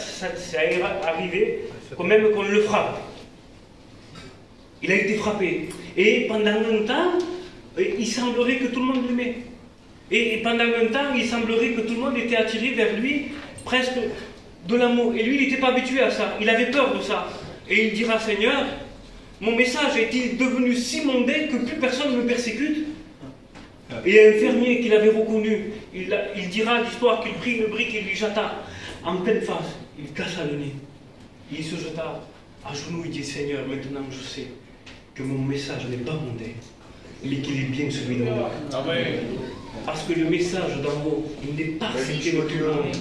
est arrivé, quand même qu'on le frappe. Il a été frappé. Et pendant longtemps, il semblerait que tout le monde l'aimait. Et pendant longtemps, il semblerait que tout le monde était attiré vers lui, presque de l'amour. Et lui, il n'était pas habitué à ça. Il avait peur de ça. Et il dira, Seigneur, mon message est-il devenu si mondain que plus personne ne me persécute? Et un fermier qu'il avait reconnu, il dira l'histoire qu'il prit une brique et lui jeta en pleine face. Il cassa le nez. Il se jeta à genoux et dit, Seigneur, maintenant je sais que mon message n'est pas mondain, mais qu'il est bien celui d'en haut. Parce que le message d'en haut, il n'est pas accepté de tout le monde.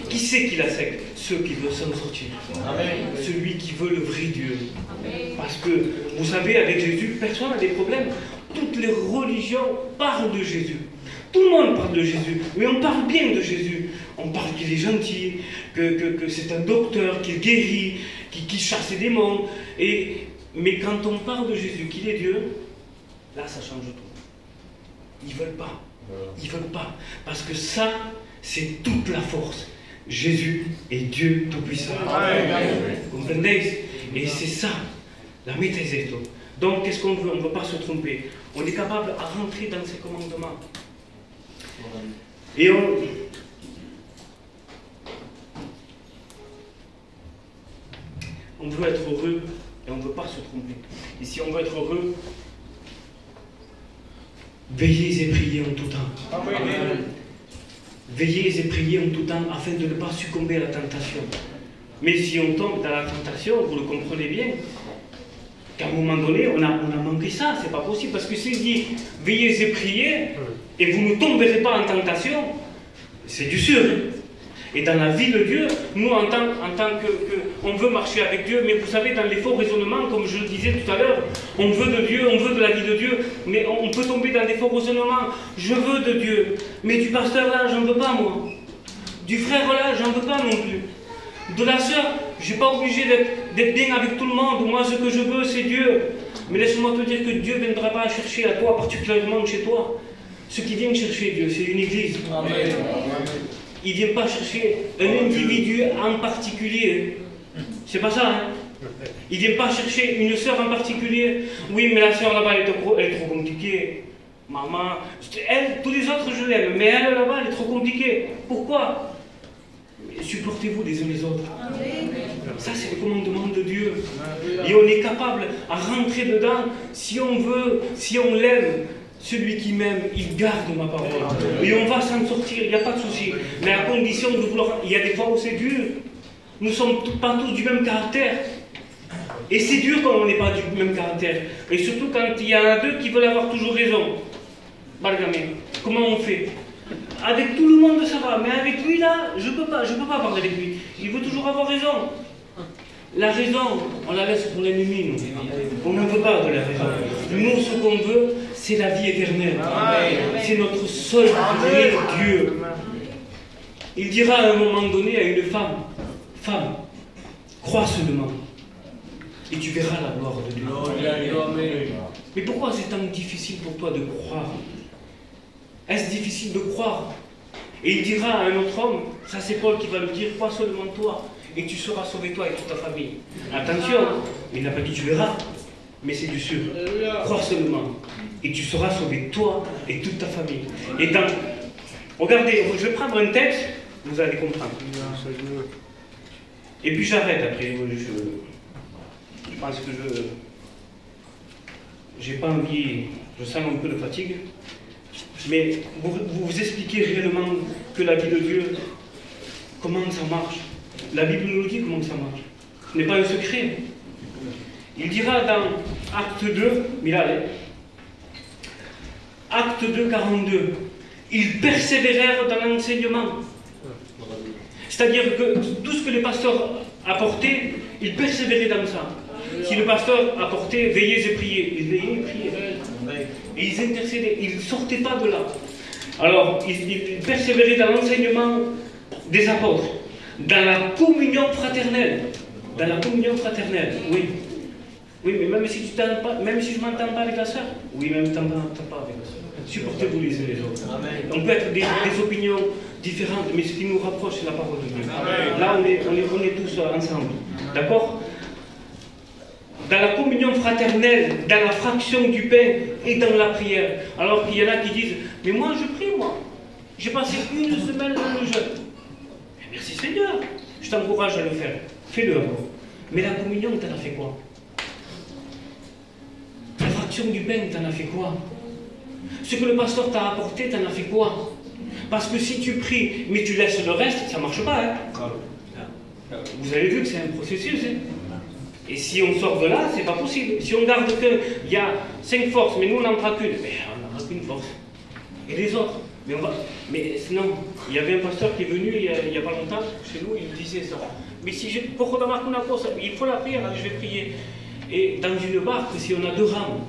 Qui c'est qui l'accepte? Ceux qui veulent s'en sortir. Amen. Celui qui veut le vrai Dieu. Amen. Parce que, vous savez, avec Jésus, personne n'a des problèmes. Toutes les religions parlent de Jésus. Tout le monde parle de Jésus. Mais on parle bien de Jésus. On parle qu'il est gentil, que c'est un docteur, qu'il guérit, qu'il chasse les démons. Mais quand on parle de Jésus, qu'il est Dieu, là, ça change tout. Ils ne veulent pas. Ils ne veulent pas. Parce que ça, c'est toute la force. Jésus est Dieu Tout-Puissant. Vous comprenez? Et c'est ça, la maîtrise. Donc, qu'est-ce qu'on veut? On ne veut pas se tromper. On est capable à rentrer dans ses commandements. Et on veut être heureux et on ne veut pas se tromper. Et si on veut être heureux, veillez et priez en tout temps. Amen. Veillez et priez en tout temps afin de ne pas succomber à la tentation. Mais si on tombe dans la tentation, vous le comprenez bien, qu'à un moment donné, on a manqué ça, c'est pas possible. Parce que s'il dit veillez et priez, et vous ne tomberez pas en tentation, c'est du sûr. Et dans la vie de Dieu, nous en tant que on veut marcher avec Dieu, mais vous savez, dans les faux raisonnements, comme je le disais tout à l'heure, on veut de Dieu, on veut de la vie de Dieu, mais on peut tomber dans des faux raisonnements. Je veux de Dieu, mais du pasteur là, j'en veux pas moi. Du frère là, j'en veux pas non plus. De la sœur, je suis pas obligé d'être bien avec tout le monde. Moi, ce que je veux, c'est Dieu. Mais laisse-moi te dire que Dieu ne viendra pas chercher à toi, particulièrement chez toi. Ce qui vient chercher Dieu, c'est une église. Amen. Il ne vient pas chercher un individu en particulier. C'est pas ça, hein? Il ne vient pas chercher une sœur en particulier. Oui, mais la sœur là-bas, elle est trop compliquée. Maman, elle, tous les autres, je l'aime, mais elle là-bas, elle est trop compliquée. Pourquoi? Supportez-vous les uns les autres. Ça, c'est le commandement de Dieu. Et on est capable à rentrer dedans si on veut, si on l'aime. Celui qui m'aime, il garde ma parole. Et on va s'en sortir, il n'y a pas de souci. Mais à condition de vouloir... Il y a des fois où c'est dur. Nous ne sommes pas tous du même caractère. Et c'est dur quand on n'est pas du même caractère. Et surtout quand il y en a deux qui veulent avoir toujours raison. Bargamé, comment on fait? Avec tout le monde ça va, mais avec lui là, je peux pas parler avec lui. Il veut toujours avoir raison. La raison, on la laisse pour l'ennemi, nous. On n'en veut pas de la raison. Nous, ce qu'on veut, c'est la vie éternelle. C'est notre seul vrai Dieu. Il dira à un moment donné à une femme, femme, crois seulement, et tu verras la gloire de Dieu. Mais pourquoi c'est tant difficile pour toi de croire? Est-ce difficile de croire? Et il dira à un autre homme, ça c'est Paul qui va le dire, crois seulement toi, et tu seras sauvé toi et toute ta famille. Attention, il n'a pas dit tu verras, mais c'est du sûr. Crois seulement, et tu seras sauvé toi et toute ta famille. Et dans... Regardez, je vais prendre un texte, vous allez comprendre. Et puis j'arrête après, je pense que j'ai pas envie, je sens un peu de fatigue, mais vous expliquez réellement que la vie de Dieu, comment ça marche. La Bible nous dit comment ça marche. Ce n'est pas un secret. Il dira dans Acte 2, Milal, Acte 2, 42, ils persévérèrent dans l'enseignement. C'est-à-dire que tout ce que les pasteurs apportaient, ils persévéraient dans ça. Si le pasteur apportait veillez et priez, ils veillaient et priaient. Et ils intercédaient, ils ne sortaient pas de là. Alors, ils persévéraient dans l'enseignement des apôtres, dans la communion fraternelle. Dans la communion fraternelle, oui. Oui, mais même si je ne m'entends pas avec la sœur, oui, même tu ne t'entends pas avec la sœur. Supportez-vous les uns les autres. Amen. On peut être des opinions différentes, mais ce qui nous rapproche, c'est la parole de Dieu. Amen. Là, on est tous ensemble. D'accord? Dans la communion fraternelle, dans la fraction du pain et dans la prière. Alors qu'il y en a qui disent, mais moi je prie, moi. J'ai passé une semaine dans le jeûne. Merci Seigneur. Je t'encourage à le faire. Fais-le encore. Mais la communion, t'en as fait quoi? La fraction du pain, t'en as fait quoi? Ce que le pasteur t'a apporté, t'en as fait quoi? Parce que si tu pries, mais tu laisses le reste, ça ne marche pas. Hein? Vous avez vu que c'est un processus. Hein? Et si on sort de là, c'est pas possible. Si on garde qu'il y a 5 forces, mais nous on n'en prend qu'une, mais on n'en prend qu'une force. Et les autres. Mais sinon, il y avait un pasteur qui est venu il n'y a pas longtemps chez nous, il disait ça. Mais si je. Pour remarquer une chose, il faut la prière, je vais prier. Et dans une barque, si on a 2 rames,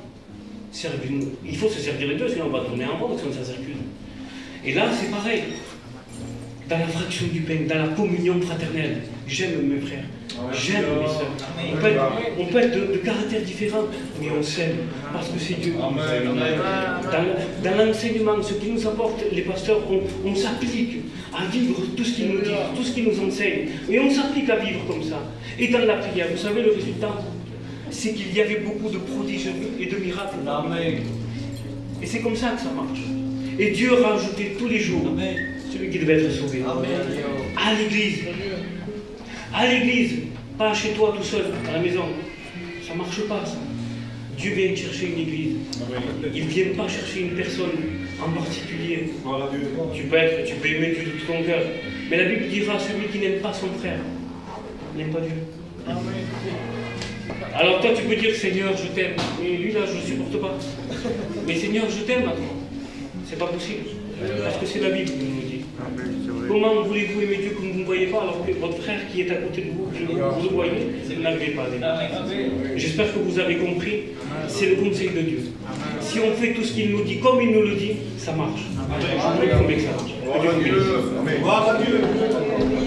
il faut se servir les deux, sinon on va tourner en rond, sinon ça circule. Et là, c'est pareil. Dans la fraction du pain, dans la communion fraternelle, j'aime mes frères, j'aime mes soeurs. On peut être de caractères différents, mais on s'aime, parce que c'est Dieu. Dans l'enseignement, ce qui nous apporte les pasteurs, on s'applique à vivre tout ce qu'ils nous disent, tout ce qu'ils nous enseignent. Et on s'applique à vivre comme ça. Et dans la prière, vous savez le résultat? C'est qu'il y avait beaucoup de prodiges et de miracles. Amen. Et c'est comme ça que ça marche. Et Dieu rajoutait tous les jours celui qui devait être sauvé. Amen. À l'église. À l'église. Pas chez toi tout seul, à la maison. Ça ne marche pas ça. Dieu vient chercher une église. Il ne vient pas chercher une personne en particulier. Tu peux aimer Dieu de tout ton cœur. Mais la Bible dira celui qui n'aime pas son frère n'aime pas Dieu. Amen. Alors toi tu peux dire Seigneur je t'aime, et lui là je ne supporte pas. Mais Seigneur je t'aime à toi. C'est pas possible. Parce que c'est la Bible qui nous dit. Comment voulez-vous aimer Dieu comme vous ne voyez pas alors que votre frère qui est à côté de vous, vous le voyez, vous n'arrivez pas à l'aimer. J'espère que vous avez compris, c'est le conseil de Dieu. Si on fait tout ce qu'il nous dit comme il nous le dit, ça marche. Je vous promets que ça marche. Que Dieu vous bénisse.